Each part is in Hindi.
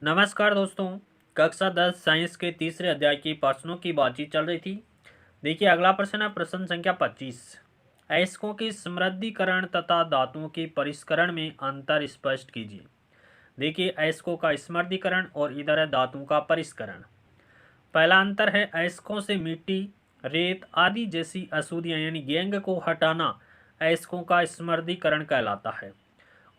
नमस्कार दोस्तों। कक्षा 10 साइंस के तीसरे अध्याय की प्रश्नों की बातचीत चल रही थी। देखिए अगला प्रश्न है प्रश्न संख्या 25। अयस्कों की समृद्धिकरण तथा धातुओं की परिष्करण में अंतर स्पष्ट कीजिए। देखिए अयस्कों का समृद्धिकरण और इधर है धातुओं का परिष्करण। पहला अंतर है अयस्कों से मिट्टी, रेत आदि जैसी अशुद्धियां यानी गैंग को हटाना अयस्कों का समृद्धिकरण कहलाता है।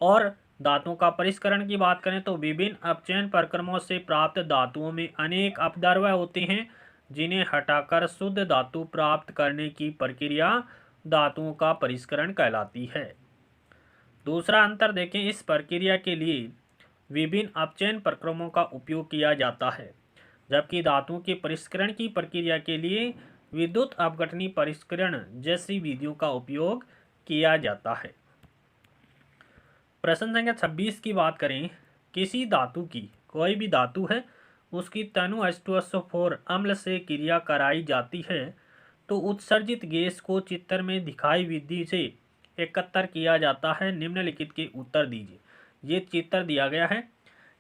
और धातुओं का परिष्करण की बात करें तो विभिन्न अपचयन प्रक्रमों से प्राप्त धातुओं में अनेक अपद्रव्य होते हैं जिन्हें हटाकर शुद्ध धातु प्राप्त करने की प्रक्रिया धातुओं का परिष्करण कहलाती है। दूसरा अंतर देखें, इस प्रक्रिया के लिए विभिन्न अपचयन प्रक्रमों का उपयोग किया जाता है, जबकि धातुओं के परिष्करण की प्रक्रिया के लिए विद्युत अपघटनी परिष्करण जैसी विधियों का उपयोग किया जाता है। प्रश्न संख्या 26 की बात करें, किसी धातु की, कोई भी धातु है, उसकी तनु H2SO4 अम्ल से क्रिया कराई जाती है तो उत्सर्जित गैस को चित्र में दिखाई विधि से एकत्र किया जाता है। निम्नलिखित के उत्तर दीजिए। ये चित्र दिया गया है,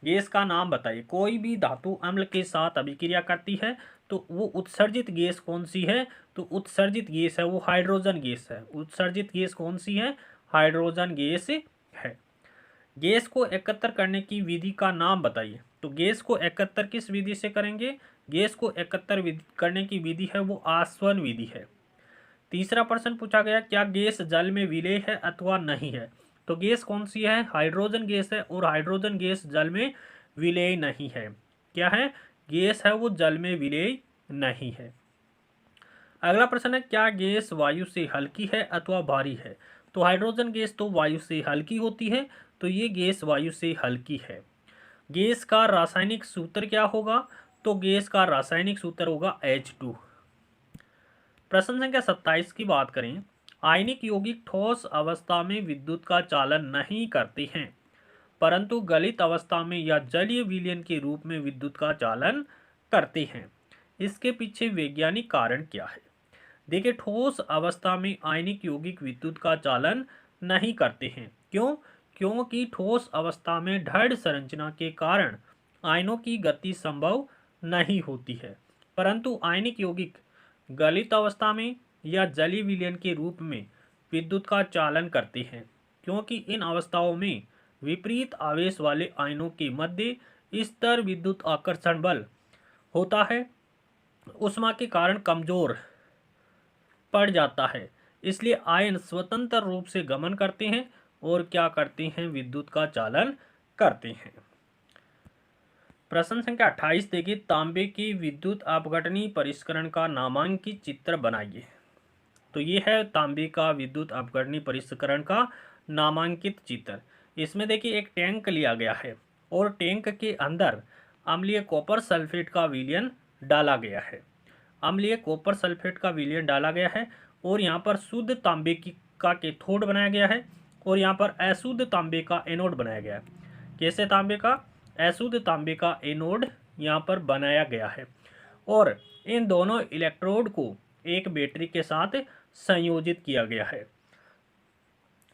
गैस का नाम बताइए। कोई भी धातु अम्ल के साथ अभिक्रिया करती है तो वो उत्सर्जित गैस कौन सी है? तो उत्सर्जित गैस है वो हाइड्रोजन गैस है। उत्सर्जित गैस कौन सी है? हाइड्रोजन गैस है। गैस को एकत्र करने की विधि का नाम बताइए। तो गैस को एकत्र किस विधि से करेंगे? गैस को एकत्र करने की विधि है वो आसवन विधि है। तीसरा प्रश्न पूछा गया, क्या गैस जल में विलेय है अथवा नहीं है? तो गैस कौन सी है? हाइड्रोजन गैस है और हाइड्रोजन गैस जल में विलेय नहीं है। क्या है? गैस है वो जल में विलेय नहीं है। अगला प्रश्न है, क्या गैस वायु से हल्की है अथवा भारी है? तो हाइड्रोजन गैस तो वायु से हल्की होती है, तो ये गैस वायु से हल्की है। गैस का रासायनिक सूत्र क्या होगा? तो गैस का रासायनिक सूत्र होगा H2। प्रश्न संख्या 27 की बात करें, आयनिक यौगिक ठोस अवस्था में विद्युत का चालन नहीं करते हैं परंतु गलित अवस्था में या जलीय विलयन के रूप में विद्युत का चालन करते हैं। इसके पीछे वैज्ञानिक कारण क्या है? देखिए ठोस अवस्था में आयनिक यौगिक विद्युत का चालन नहीं करते हैं। क्यों? क्योंकि ठोस अवस्था में ढाल संरचना के कारण आयनों की गति संभव नहीं होती है, परंतु आयनिक यौगिक गलित अवस्था में या जलीय विलयन के रूप में विद्युत का चालन करते हैं, क्योंकि इन अवस्थाओं में विपरीत आवेश वाले आयनों के मध्य स्तर विद्युत आकर्षण बल होता है, ऊष्मा के कारण कमजोर पड़ जाता है। इसलिए आयन स्वतंत्र रूप से गमन करते हैं और क्या करते हैं? विद्युत का चालन करते हैं। प्रश्न संख्या 28 देखिए, तांबे की विद्युत अपघटनी परिष्करण का नामांकित चित्र बनाइए। तो ये है तांबे का विद्युत अपघटनी परिष्करण का नामांकित चित्र। इसमें देखिए एक टैंक लिया गया है और टैंक के अंदर अम्लीय कॉपर सल्फेट का विलयन डाला गया है। अम्लीय कॉपर सल्फेट का विलयन डाला गया है और यहाँ पर शुद्ध तांबे का कैथोड बनाया गया है और यहाँ पर अशुद्ध तांबे का एनोड बनाया गया है। कैसे तांबे का? अशुद्ध तांबे का एनोड यहाँ पर बनाया गया है और इन दोनों इलेक्ट्रोड को एक बैटरी के साथ संयोजित किया गया है।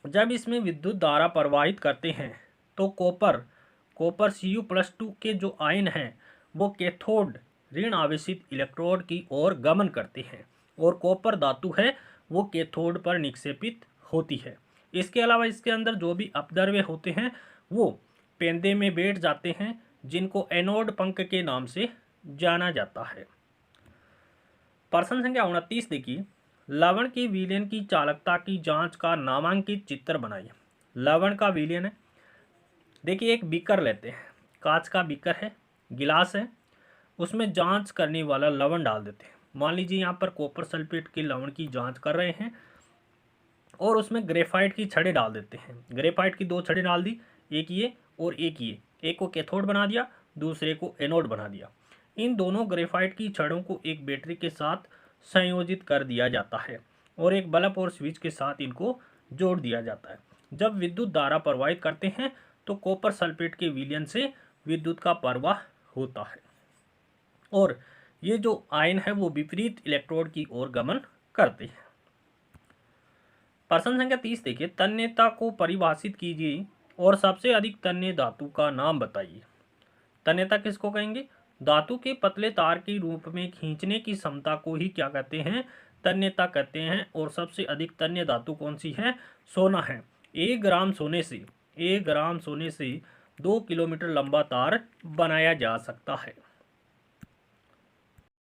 जब इसमें विद्युत धारा प्रवाहित करते हैं तो कॉपर Cu+2 के जो आयन हैं वो कैथोड ऋण आवेशित इलेक्ट्रोड की ओर गमन करते हैं और कॉपर धातु है वो कैथोड पर निक्षेपित होती है। इसके अलावा इसके अंदर जो भी अपद्रव्य होते हैं वो पेंदे में बैठ जाते हैं, जिनको एनोड पंख के नाम से जाना जाता है। प्रश्न संख्या 29 देखिए, लवण के विलयन की चालकता की जांच का नामांकित चित्र बनाइए। लवण का विलयन है, देखिए एक बीकर लेते हैं, कांच का बीकर है, गिलास है, उसमें जांच करने वाला लवण डाल देते हैं। मान लीजिए यहाँ पर कॉपर सल्फेट के लवण की जांच कर रहे हैं और उसमें ग्रेफाइट की छड़ें डाल देते हैं। ग्रेफाइट की 2 छड़ें डाल दी, एक ये और एक ये, एक को कैथोड बना दिया, दूसरे को एनोड बना दिया। इन दोनों ग्रेफाइट की छड़ों को एक बैटरी के साथ संयोजित कर दिया जाता है और एक बल्ब और स्विच के साथ इनको जोड़ दिया जाता है। जब विद्युत धारा प्रवाहित करते हैं तो कॉपर सल्फेट के विलयन से विद्युत का प्रवाह होता है और ये जो आयन है वो विपरीत इलेक्ट्रोड की ओर गमन करते हैं। प्रश्न संख्या 30 देखिए, तन्यता को परिभाषित कीजिए और सबसे अधिक तन्य धातु का नाम बताइए। तन्यता किसको कहेंगे? धातु के पतले तार के रूप में खींचने की क्षमता को ही क्या कहते हैं? तन्यता कहते हैं। और सबसे अधिक तन्य धातु कौन सी है? सोना है। 1 ग्राम सोने से 2 किलोमीटर लंबा तार बनाया जा सकता है।